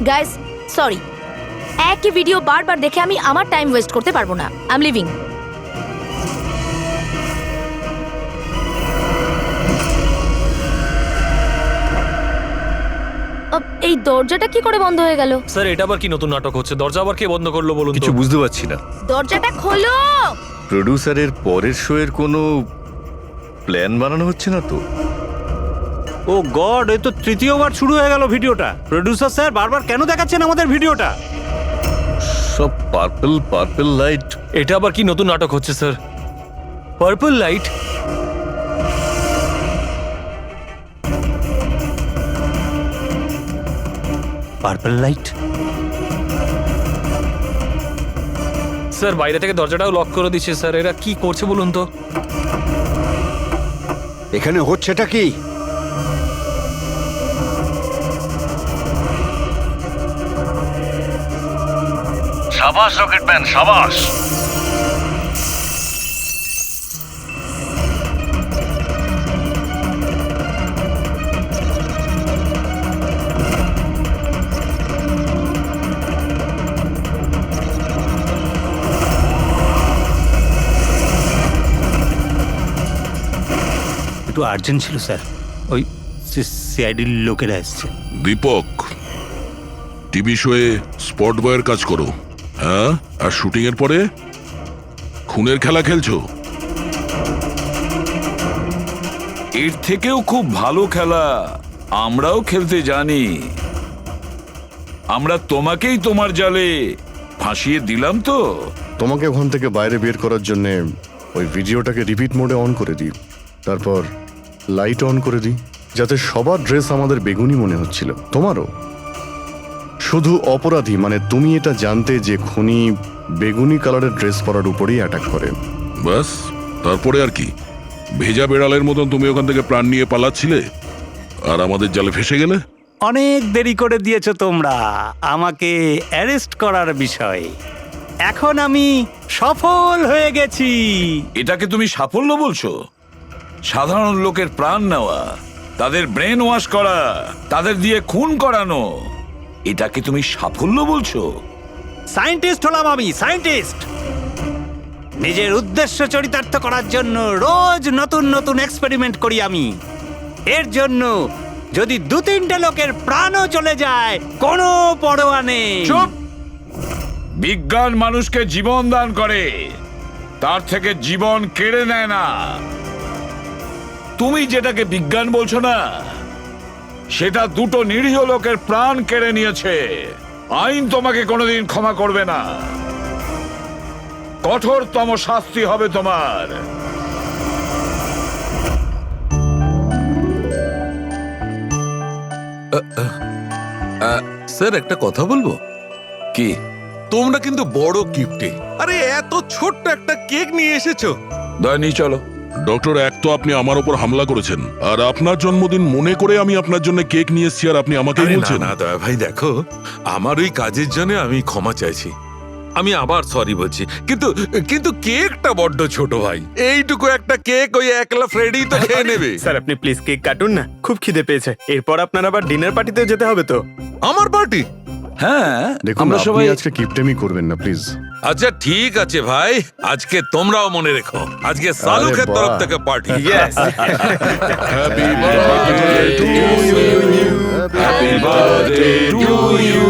গাইস, সরি, একই ভিডিও বারবার দেখে আমি আমার টাইম ওয়েস্ট করতে পারবো না। I am living. এই দরজাটা কি করে বন্ধ হয়ে গেল? স্যার, এটা আবার কি নতুন নাটক হচ্ছে? দরজা আবার কে বন্ধ করলো বলুন তো? কিছু বুঝতে পারছি না। দরজাটা খোলো। প্রডিউসারের পরের শো এর কোনো প্ল্যান বানানো হচ্ছে না তো? ও গড, এই তো তৃতীয়বার শুরু হয়ে গেল ভিডিওটা। প্রডিউসার স্যার বারবার কেন দেখাচ্ছেন আমাদের ভিডিওটা? সব পার্পল পার্পল লাইট। এটা আবার কি নতুন নাটক হচ্ছে sir? Purple light? Purple light? Sir, বাইরে থেকে দরজাটাও লক করে দিচ্ছে স্যার। এরা কি করছে বলুন তো? এখানে হচ্ছেটা কি? সাবাস রকেটম্যান, সাবাস। একটু আর্জেন্ট ছিল স্যার, ওই সিআইডির লোকেরা এসছে। দীপক, টিভি শোয়ে স্পট বয়ের কাজ করো। হ্যাঁ, আর শুটিং এর পরে খুনের খেলা খেলছো। এর থেকেও খুব ভালো খেলা আমরাও খেলতে জানি। আমরা তোমাকেই তোমার জালে ফাঁসিয়ে দিলাম তো। তোমাকে ওখান থেকে বাইরে বের করার জন্য ওই ভিডিওটাকে রিপিট মোডে অন করে দিই, তারপর লাইট অন করে দিই, যাতে সবার ড্রেস আমাদের বেগুনি মনে হচ্ছিল, তোমারও। শুধু অপরাধী মানে তুমি এটা জানতে যে খুনি বেগুনি কালারের ড্রেস পরার উপরেই অ্যাটাক করে। বাস, তারপরে আর কি? ভেজা বেড়ালের মতন তুমি ওখান থেকে প্রাণ নিয়ে পালাচ্ছিলে আর আমাদের জালে ফেসে গেলে। অনেক দেরি করে দিয়েছো তোমরা আমাকে অ্যারেস্ট করার বিষয়ে। এখন আমি সফল হয়ে গেছি। এটাকে তুমি সাফল্য বলছো? সাধারণ লোকের প্রাণ নেওয়া তাদের ব্রেন ওয়াশ করা, তাদের দিয়ে খুন করানো, এটাকে তুমি সাফল্য বলছো? সায়েন্টিস্ট হলাম আমি, সায়েন্টিস্ট। নিজের উদ্দেশ্য চরিতার্থ করার জন্য রোজ নতুন নতুন এক্সপেরিমেন্ট করি আমি। এর জন্য যদি 2-3টে লোকের প্রাণও চলে যায় কোনো পরোয়া নেই। চুপ! বিজ্ঞান মানুষকে জীবন দান করে, তার থেকে জীবন কেড়ে নেয় না। তুমি যেটাকে বিজ্ঞান বলছো না, সেটা 2টো নিরীহ লোকের প্রাণ কেড়ে নিয়েছে। আইন তোমাকে কোনোদিন ক্ষমা করবে না, কঠোরতম শাস্তি হবে তোমার। স্যার একটা কথা বলবো কি? তোমরা কিন্তু বড় গিফটে, আরে এত ছোট্ট একটা কেক নিয়ে এসেছো। দয়নি চলো। ডক্টর, এক তো আপনি আমার উপর হামলা করেছেন, আর আপনার জন্মদিন মনে করে আমি আপনার জন্য কেক নিয়ে এসেছি, আর আপনি আমাকে আরে না বলছেন? না দয়া ভাই, দেখো আমার ওই কাজের জন্য আমি ক্ষমা চাইছি, আমি আবার সরি বলছি, কিন্তু কিন্তু কেকটা বড্ড ছোট ভাই। এইটুকু একটা কেক ওই একলা ফ্রেডি তো খেয়ে নেবে। স্যার আপনি প্লিজ কেক কাটুন না, খুব খিদে পেয়েছে। এরপর আপনার আবার ডিনার পার্টিতেও যেতে হবে তো। আমার পার্টি? হ্যাঁ, দেখুন আমরা আপনি সবাই আজকে কিপটেমি করবেন না প্লিজ। আচ্ছা ঠিক আছে ভাই, আজকে তোমরাও মনে রেখো, আজকে সালুকের বাহ। তরফ থেকে পার্টি। Happy birthday to you, happy birthday to you.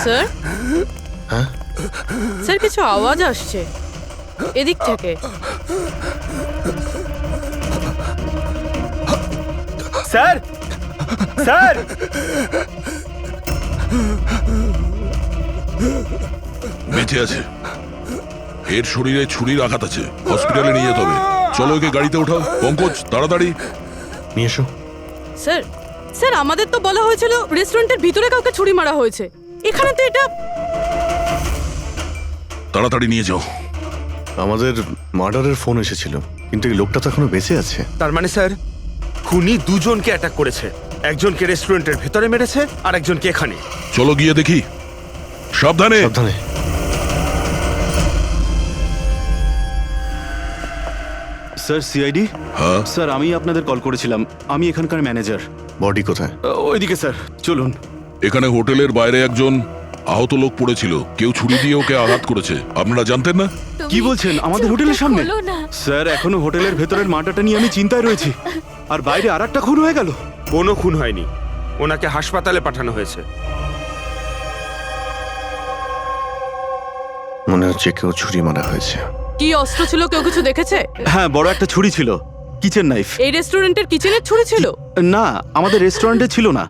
Sir sir কিছু আওয়াজ আসছে এদিক থেকে। স্যার স্যার বেঁচে আছে, এর শরীরে ছুরির আঘাত আছে, হসপিটালে নিয়ে যেতে হবে। চলো ওকে গাড়িতে ওঠাও। পঙ্কজ তাড়াতাড়ি নিয়ে এসো। স্যার স্যার আমাদের তো বলা হয়েছিল রেস্টুরেন্টের ভিতরে কাউকে ছুরি মারা হয়েছে, এখানে তো এটা। তাড়াতাড়ি নিয়ে যাও। আমাদের মার্ডারের ফোন এসেছিল, কিন্তু এই লোকটা তো এখনো বেঁচে আছে। তার মানে স্যার খুনি দুজনকে অ্যাটাক করেছে, একজনকে রেস্টুরেন্টের ভেতরে মেরেছে আর একজনকে এখানে। চলো গিয়ে দেখি। সাবধানে সাবধানে। Sir CID. হ্যাঁ স্যার আমি আপনাদের কল করেছিলাম, আমি এখানকার ম্যানেজার। বডি কোথায়? ওইদিকে স্যার, চলুন। এখানে হোটেলের বাইরে একজন আহত লোক পড়েছিল, কেউ ছুরি দিয়ে ওকে আঘাত করেছে। আপনারা জানতেন না? কি বলছেন? আমাদের হোটেলের সামনে? খোলো না। স্যার এখনো হোটেলের ভেতরের মাটাটা নিয়ে আমি চিন্তায় রয়েছি, আর বাইরে আর একটা খুন হয়ে গেল। কোনো খুন হয়নি, ওনাকে হাসপাতালে পাঠানো হয়েছে। মনে হচ্ছে কেউ ছুরি মারা হয়েছে। কি অস্ত্র ছিল কেউ কিছু দেখেছে? হ্যাঁ, বড় একটা ছুরি ছিল, কিচেন নাইফ। এই রেস্টুরেন্টের কিচেনের ছুরি ছিল? না, আমাদের রেস্টুরেন্টে ছিল না।